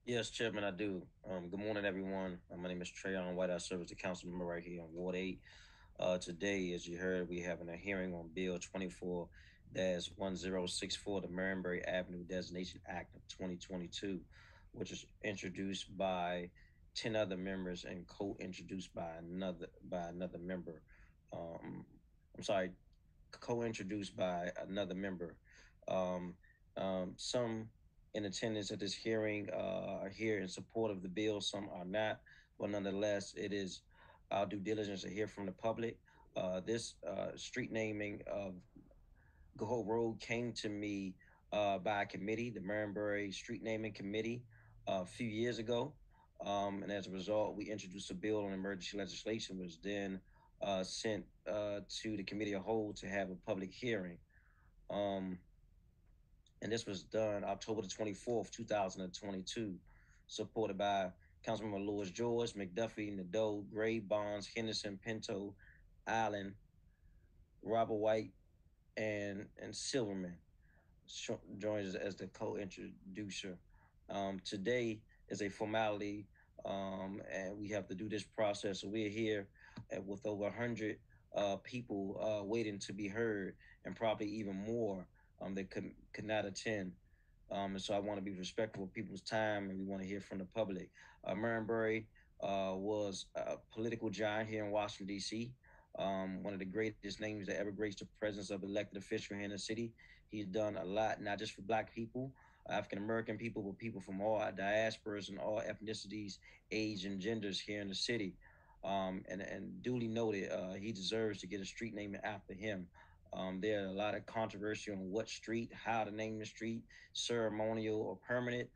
Yes, Chairman, I do. Good morning, everyone. My name is Trayon White. I serve as the council member right here in Ward 8. Today, as you heard, we having a hearing on Bill 24-1064, the Marion Avenue Designation Act of 2022, which is introduced by 10 other members and co-introduced by another member. Um, I'm sorry, co-introduced by another member. Um, some in attendance at this hearing are here in support of the bill. Some are not, but nonetheless, it is our due diligence to hear from the public. This street naming of Go Road came to me by a committee, the Marion Street Naming Committee, a few years ago. And as a result, we introduced a bill on emergency legislation, which then sent to the committee of whole to have a public hearing. Um, and this was done October the 24th, 2022, supported by Councilmember Lewis George, McDuffie, Nadeau, Gray, Bonds, Henderson, Pinto, Allen, Robert White, and Silverman joins as the co-introducer. Today is a formality, and we have to do this process. So we're here with over 100 people waiting to be heard, and probably even more that could not attend. And so I want to be respectful of people's time, and we want to hear from the public. Marion was a political giant here in Washington, D.C., one of the greatest names that ever graced the presence of elected official here in the city. He's done a lot, not just for Black people, African American people, but people from all diasporas and all ethnicities, age, and genders here in the city. And duly noted, he deserves to get a street name after him. There are a lot of controversy on what street, how to name the street, ceremonial or permanent.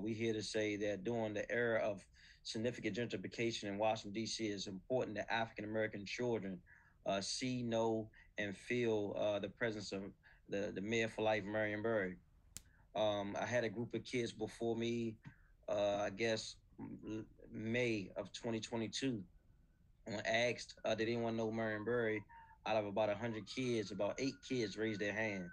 We here to say that during the era of significant gentrification in Washington, D.C., it's important that African American children see, know, and feel the presence of the Mayor for Life, Marion Barry. I had a group of kids before me, I guess May of 2022, when asked, did anyone know Marion Barry? Out of about 100 kids, about 8 kids raised their hand.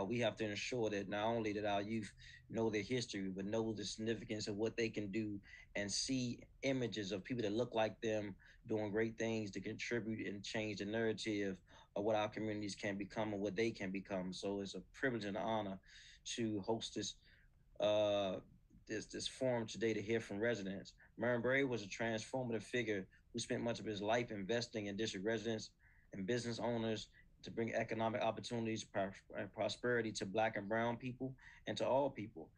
We have to ensure that not only that our youth know their history, but know the significance of what they can do and see images of people that look like them doing great things to contribute and change the narrative of what our communities can become and what they can become. So it's a privilege and an honor to host uh, this forum today to hear from residents. Marion Barry was a transformative figure who spent much of his life investing in district residents and business owners to bring economic opportunities and prosperity to Black and Brown people and to all people.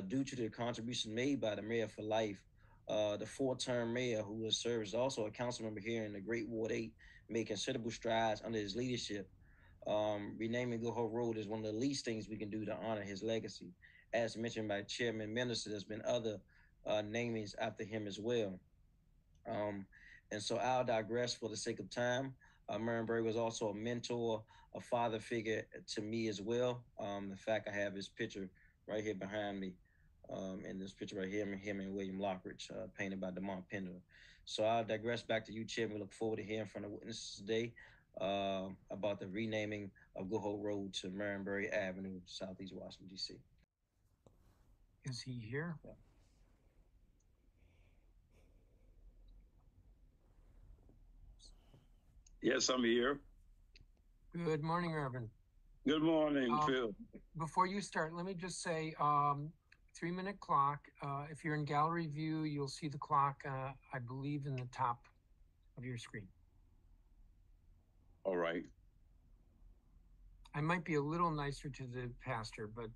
Due to the contribution made by the Mayor for Life, the four-term mayor, who has served as also a council member here in the Great Ward 8, made considerable strides under his leadership. Renaming Good Hope Road is one of the least things we can do to honor his legacy. As mentioned by Chairman Minister, there's been other namings after him as well. Um, and so I'll digress for the sake of time. Marion Barry was also a mentor, a father figure to me as well. The fact I have his picture right here behind me, and this picture right here, him and William Lockridge, painted by Demont Pender. So I'll digress back to you, Chairman. We look forward to hearing from the witnesses today about the renaming of Good Hope Road to Marion Barry Avenue, Southeast Washington, D.C. Is he here? Yeah. Yes, I'm here. Good morning, Irvin. Good morning, Phil. Before you start, let me just say 3-minute clock. If you're in gallery view, you'll see the clock, I believe, in the top of your screen. All right. I might be a little nicer to the pastor, but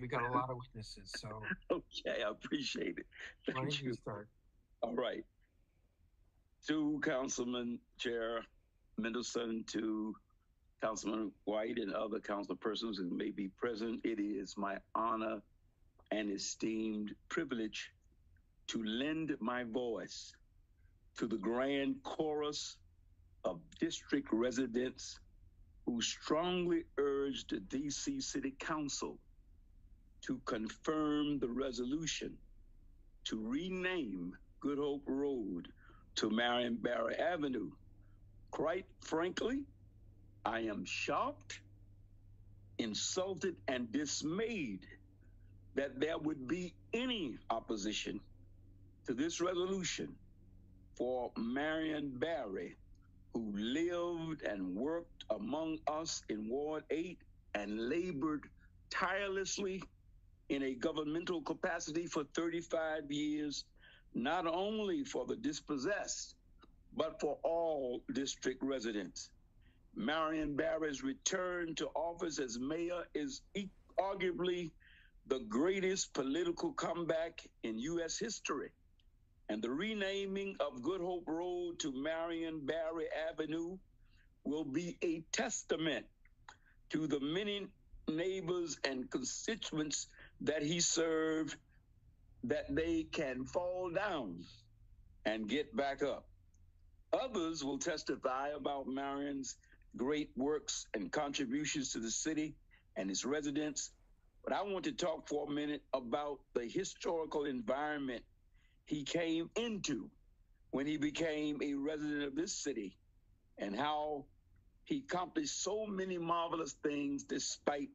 we got a lot of witnesses. So, Okay, I appreciate it. Why don't you start? All right. To Councilman Chair Mendelson, to Councilman White and other council persons who may be present, it is my honor and esteemed privilege to lend my voice to the grand chorus of district residents who strongly urged the DC City Council to confirm the resolution to rename Good Hope Road to Marion Barry Avenue. Quite frankly, I am shocked, insulted, and dismayed that there would be any opposition to this resolution for Marion Barry, who lived and worked among us in Ward 8 and labored tirelessly in a governmental capacity for 35 years, not only for the dispossessed, but for all district residents. Marion Barry's return to office as mayor is arguably the greatest political comeback in U.S. history. And the renaming of Good Hope Road to Marion Barry Avenue will be a testament to the many neighbors and constituents that he served, that they can fall down and get back up. Others will testify about Marion's great works and contributions to the city and its residents. But I want to talk for a minute about the historical environment he came into when he became a resident of this city, and how he accomplished so many marvelous things despite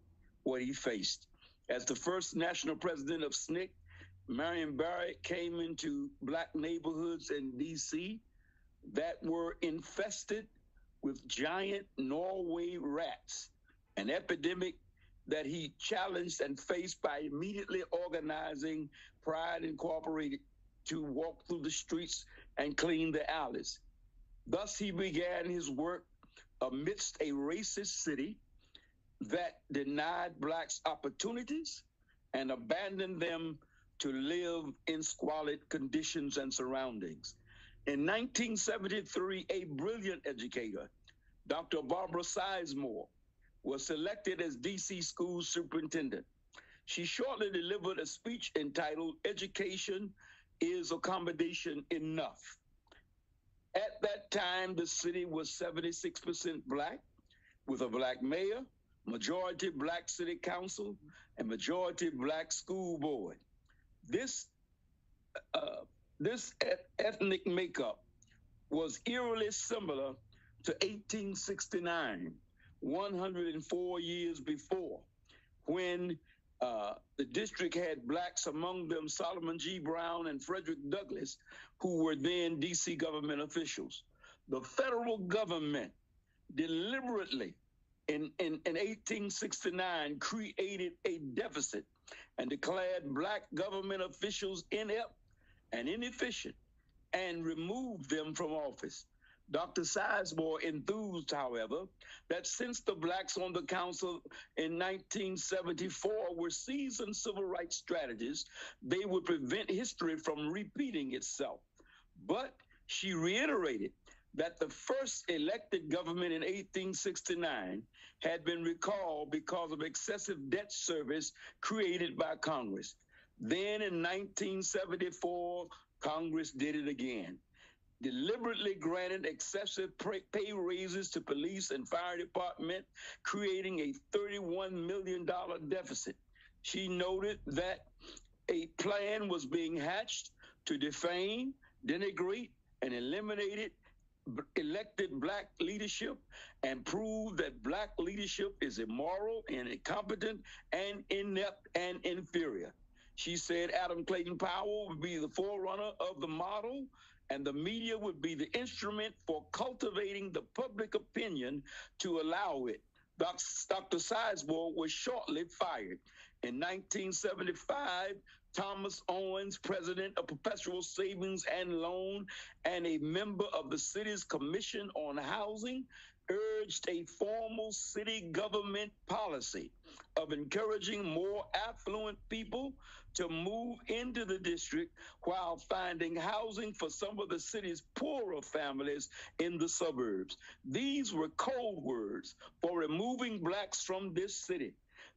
what he faced. As the first national president of SNCC, Marion Barry came into Black neighborhoods in D.C. that were infested with giant Norway rats, an epidemic that he challenged and faced by immediately organizing Pride Incorporated to walk through the streets and clean the alleys. Thus, he began his work amidst a racist city that denied Blacks opportunities and abandoned them to live in squalid conditions and surroundings. In 1973, a brilliant educator, Dr. Barbara Sizemore, was selected as D.C. school superintendent. She shortly delivered a speech entitled, "Education is Accommodation Enough?" At that time, the city was 76% Black, with a Black mayor, majority Black city council, and majority Black school board. This this ethnic makeup was eerily similar to 1869, 104 years before, when the district had Blacks, among them Solomon G. Brown and Frederick Douglass, who were then D.C. government officials. The federal government deliberately in 1869 created a deficit and declared Black government officials inept and inefficient and removed them from office. Dr. Sizemore enthused, however, that since the Blacks on the council in 1974 were seasoned civil rights strategists, they would prevent history from repeating itself. But she reiterated that the first elected government in 1869 had been recalled because of excessive debt service created by Congress. Then in 1974, Congress did it again, deliberately granted excessive pay raises to police and fire department, creating a $31 million deficit. She noted that a plan was being hatched to defame, denigrate, and eliminate elected Black leadership and prove that Black leadership is immoral and incompetent and inept and inferior. She said Adam Clayton Powell would be the forerunner of the model, and the media would be the instrument for cultivating the public opinion to allow it. Dr. Sizemore was shortly fired. In 1975, Thomas Owens, president of Perpetual Savings and Loan and a member of the city's Commission on Housing, urged a formal city government policy of encouraging more affluent people to move into the district while finding housing for some of the city's poorer families in the suburbs. These were code words for removing Blacks from this city.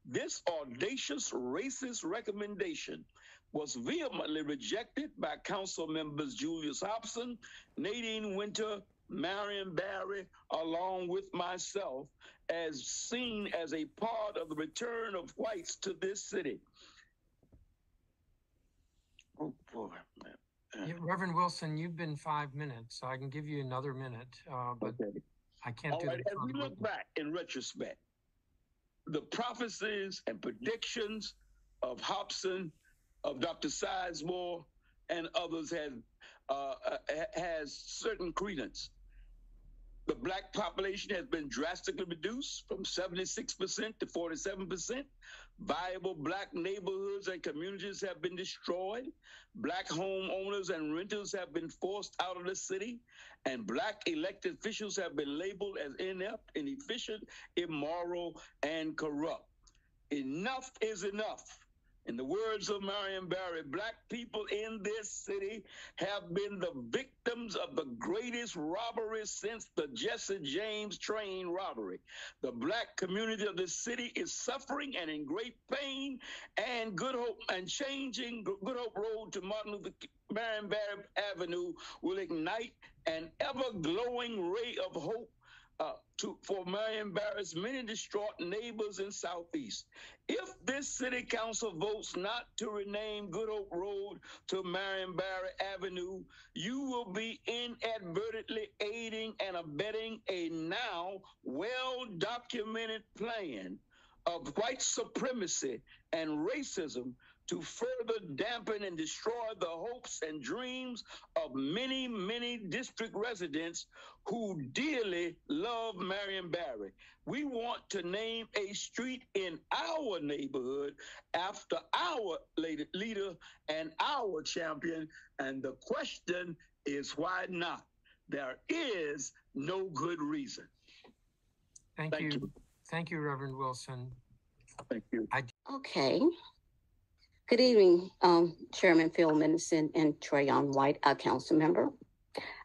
This audacious racist recommendation was vehemently rejected by council members Julius Hobson, Nadine Winter, Marion Barry, along with myself, as seen as a part of the return of whites to this city. Oh, boy, man. Yeah, Reverend Wilson, you've been 5 minutes, so I can give you another minute, but Okay. I can't All do right, that. as we look back in retrospect, the prophecies and predictions of Hobson, of Dr. Sizemore, and others has certain credence. The black population has been drastically reduced from 76% to 47%. Viable black neighborhoods and communities have been destroyed. Black homeowners and renters have been forced out of the city. And black elected officials have been labeled as inept, inefficient, immoral, and corrupt. Enough is enough. In the words of Marion Barry, black people in this city have been the victims of the greatest robbery since the Jesse James train robbery. The black community of this city is suffering and in great pain, and Good Hope and changing Good Hope Road to Marion Barry Avenue will ignite an ever-glowing ray of hope for Marion Barrett's many distraught neighbors in Southeast. If this city council votes not to rename Good Hope Road to Marion Barry Avenue, you will be inadvertently aiding and abetting a now well-documented plan of white supremacy and racism to further dampen and destroy the hopes and dreams of many, many district residents who dearly love Marion Barry. We want to name a street in our neighborhood after our leader and our champion. And the question is, why not? There is no good reason. Thank you. Thank you, Reverend Wilson. Thank you. Okay. Good evening, Chairman Phil Mendelson and Trayon White, our council member.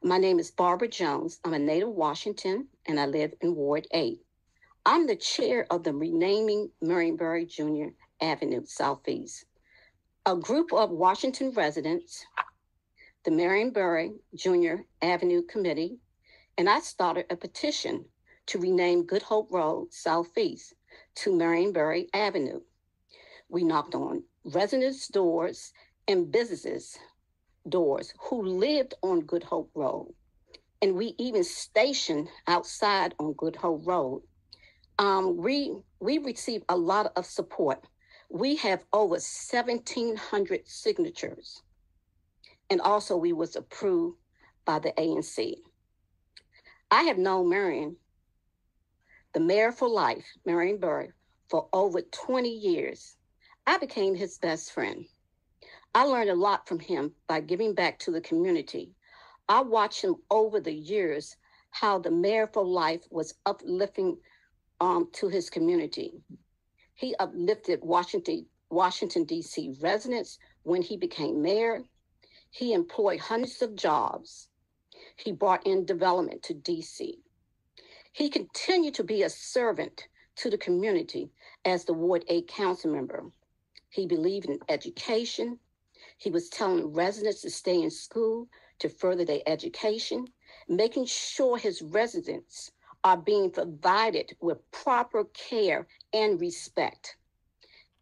My name is Barbara Jones. I'm a native Washington, and I live in Ward 8. I'm the chair of the Renaming Marion Barry Jr. Avenue Southeast. A group of Washington residents, the Marion Barry Jr. Avenue Committee, and I started a petition to rename Good Hope Road Southeast to Marion Barry Avenue. We knocked on residents' doors and businesses' doors who lived on Good Hope Road. And we even stationed outside on Good Hope Road. We received a lot of support. We have over 1,700 signatures. And also we was approved by the ANC. I have known Marion, the mayor for life, Marion Barry, for over 20 years. I became his best friend. I learned a lot from him by giving back to the community. I watched him over the years, how the mayor for life was uplifting to his community. He uplifted Washington, D.C. residents when he became mayor. He employed hundreds of jobs. He brought in development to D.C. He continued to be a servant to the community as the Ward 8 council member. He believed in education. He was telling residents to stay in school to further their education, making sure his residents are being provided with proper care and respect.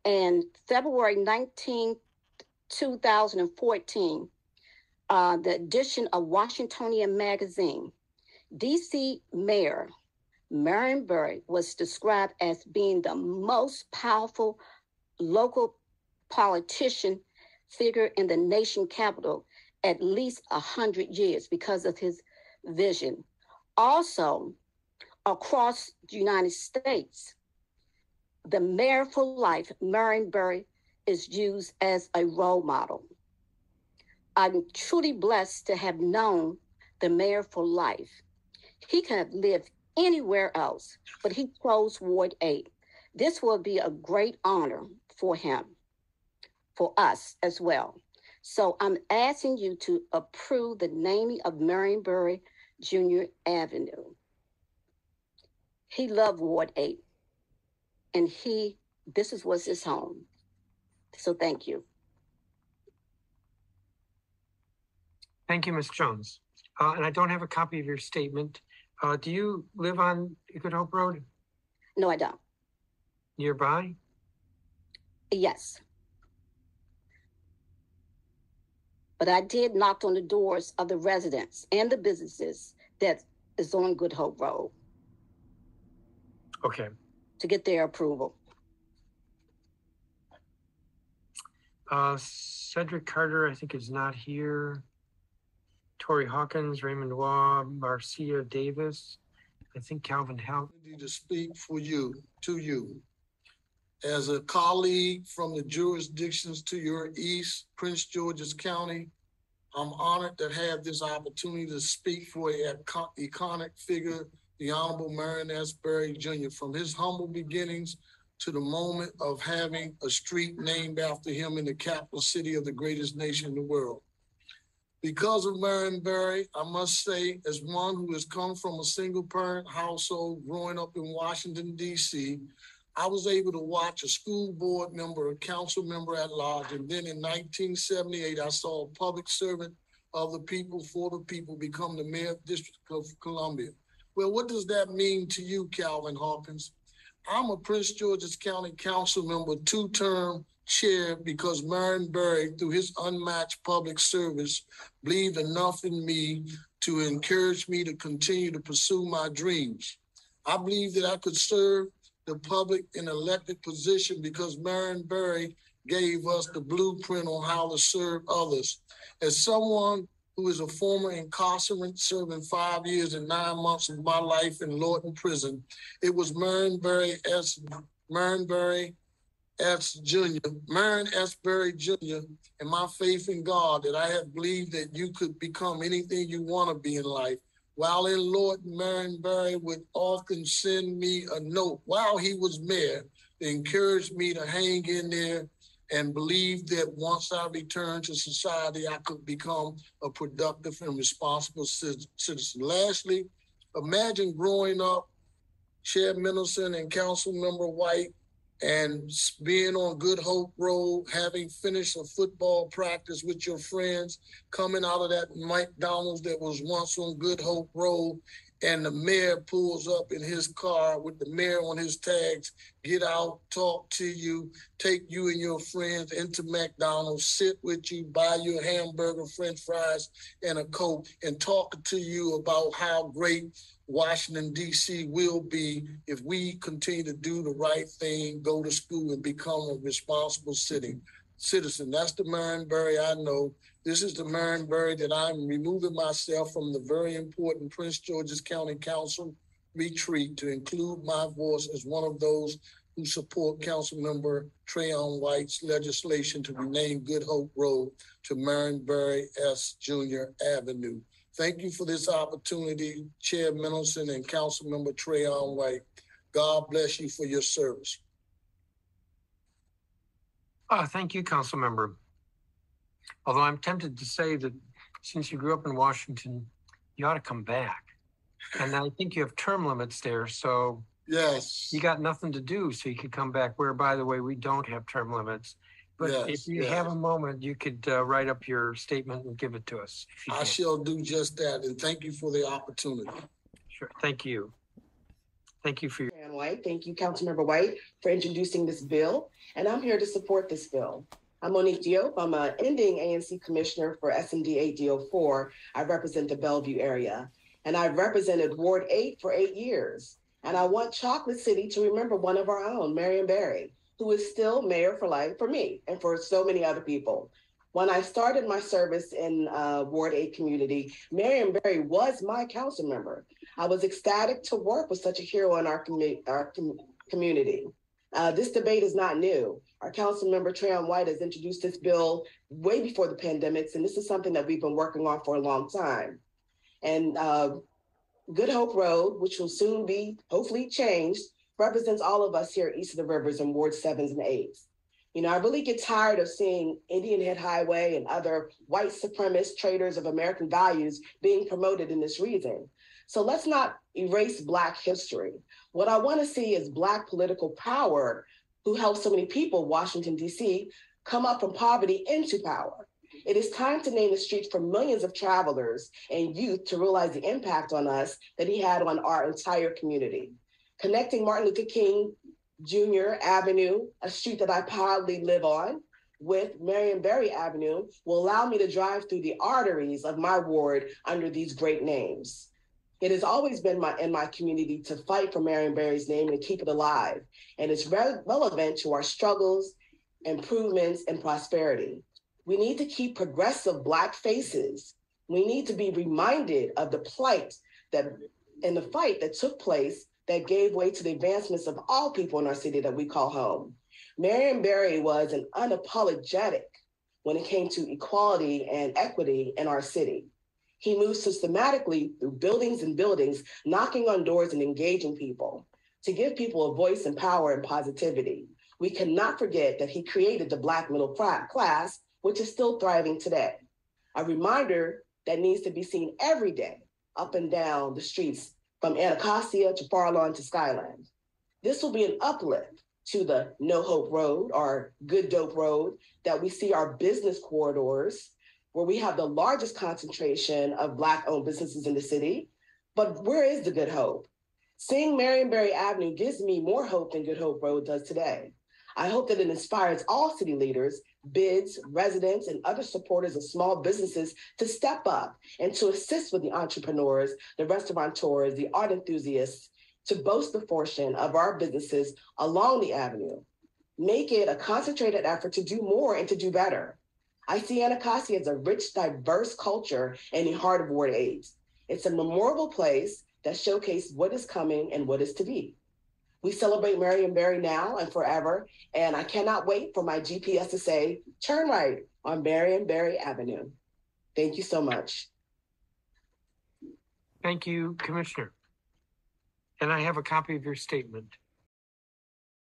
And February 19, 2014, the edition of Washingtonian magazine, DC Mayor Marion Barry was described as being the most powerful local politician figure in the nation capital at least 100 years because of his vision. Also, across the United States, the mayor for life, Marion Barry, is used as a role model. I'm truly blessed to have known the mayor for life. He could have lived anywhere else, but he chose Ward 8. This will be a great honor for him, for us as well. So I'm asking you to approve the naming of Marion Barry Jr. Avenue. He loved Ward 8, and this was his home. So thank you. Thank you, Ms. Jones. And I don't have a copy of your statement. Do you live on Good Hope Road? No, I don't. Nearby? Yes. But I did knock on the doors of the residents and the businesses that is on Good Hope Road. Okay. To get their approval. Cedric Carter, I think, is not here. Tori Hawkins, Raymond Waugh, Marcia Davis. I think Calvin Help. To speak for you, to you. As a colleague from the jurisdictions to your east, Prince George's County, I'm honored to have this opportunity to speak for an iconic figure, the Honorable Marion S. Berry Jr., from his humble beginnings to the moment of having a street named after him in the capital city of the greatest nation in the world. Because of Marion Berry, I must say, as one who has come from a single parent household growing up in Washington, D.C., I was able to watch a school board member, a council member at large, and then in 1978, I saw a public servant of the people, for the people, become the mayor of District of Columbia. Well, what does that mean to you, Calvin Hawkins? I'm a Prince George's County council member, two-term chair, because Marion Berry, through his unmatched public service, believed enough in me to encourage me to continue to pursue my dreams. I believe that I could serve the public in elected position because Marion Berry gave us the blueprint on how to serve others. As someone who is a former incarcerate serving 5 years and 9 months of my life in Lorton Prison, it was Marion Berry S. Berry Jr., and my faith in God that I have believed that you could become anything you want to be in life. While in Lorton, Marion Berry would often send me a note while he was mayor to encourage me to hang in there and believe that once I returned to society, I could become a productive and responsible citizen. Lastly, imagine growing up, Chair Mendelson and Councilmember White, and being on Good Hope Road, having finished a football practice with your friends, coming out of that McDonald's that was once on Good Hope Road, and the mayor pulls up in his car with the mayor on his tags, get out, talk to you, take you and your friends into McDonald's, sit with you, buy you a hamburger, french fries, and a Coke, and talk to you about how great Washington, D.C. will be if we continue to do the right thing, go to school, and become a responsible citizen. That's the Marion Berry I know. This is the Marion Berry that I'm removing myself from the very important Prince George's County Council retreat to include my voice as one of those who support Councilmember Trayon White's legislation to rename Good Hope Road to Marion Berry S. Jr. Avenue. Thank you for this opportunity, Chair Mendelson and Councilmember Trayon White. God bless you for your service. Thank you, Council Member. Although I'm tempted to say that since you grew up in Washington, you ought to come back. And I think you have term limits there, so yes, you got nothing to do, so you could come back, where, by the way, we don't have term limits. But if you have a moment, you could write up your statement and give it to us. If you I can. shall do just that, and thank you for the opportunity. Sure, thank you. Thank you for your... White. Thank you, Councilmember White, for introducing this bill, and I'm here to support this bill. I'm Monique Diop. I'm an ending ANC commissioner for SMD 8D04. I represent the Bellevue area, and I've represented Ward 8 for 8 years. And I want Chocolate City to remember one of our own, Marion Berry, who is still mayor for life for me and for so many other people. When I started my service in Ward 8 community, Marion Berry was my council member. I was ecstatic to work with such a hero in our community. This debate is not new. Our council member, Trayon White, has introduced this bill way before the pandemics, and this is something that we've been working on for a long time. And Good Hope Road, which will soon be hopefully changed, represents all of us here east of the rivers in Ward 7s and 8s. You know, I really get tired of seeing Indian Head Highway and other white supremacist traitors of American values being promoted in this region. So let's not erase Black history. What I want to see is Black political power who helped so many people, Washington, D.C., come up from poverty into power. It is time to name the streets for millions of travelers and youth to realize the impact on us that he had on our entire community. Connecting Martin Luther King Jr. Avenue, a street that I proudly live on, with Marion Berry Avenue will allow me to drive through the arteries of my ward under these great names. It has always been in my community to fight for Marion Berry's name and keep it alive. And it's relevant to our struggles improvements, and prosperity. We need to keep progressive Black faces. We need to be reminded of the plight that and the fight that took place that gave way to the advancements of all people in our city that we call home. Marion Barry was an unapologetic when it came to equality and equity in our city. He moved systematically through buildings and buildings, knocking on doors and engaging people to give people a voice and power and positivity. We cannot forget that he created the Black middle class, which is still thriving today. A reminder that needs to be seen every day up and down the streets from Anacostia to Farallon to Skyland. This will be an uplift to the No Hope Road or Good Dope Road that we see our business corridors where we have the largest concentration of Black-owned businesses in the city. But where is the Good Hope? Seeing Marion Barry Avenue gives me more hope than Good Hope Road does today. I hope that it inspires all city leaders, bids, residents, and other supporters of small businesses to step up and to assist with the entrepreneurs, the restaurateurs, the art enthusiasts, to boast the fortune of our businesses along the avenue. Make it a concentrated effort to do more and to do better. I see Anacostia as a rich, diverse culture in the heart of Ward 8. It's a memorable place that showcases what is coming and what is to be. We celebrate Marion Barry now and forever, and I cannot wait for my GPS to say, turn right on Marion Barry Avenue. Thank you so much. Thank you, Commissioner. And I have a copy of your statement.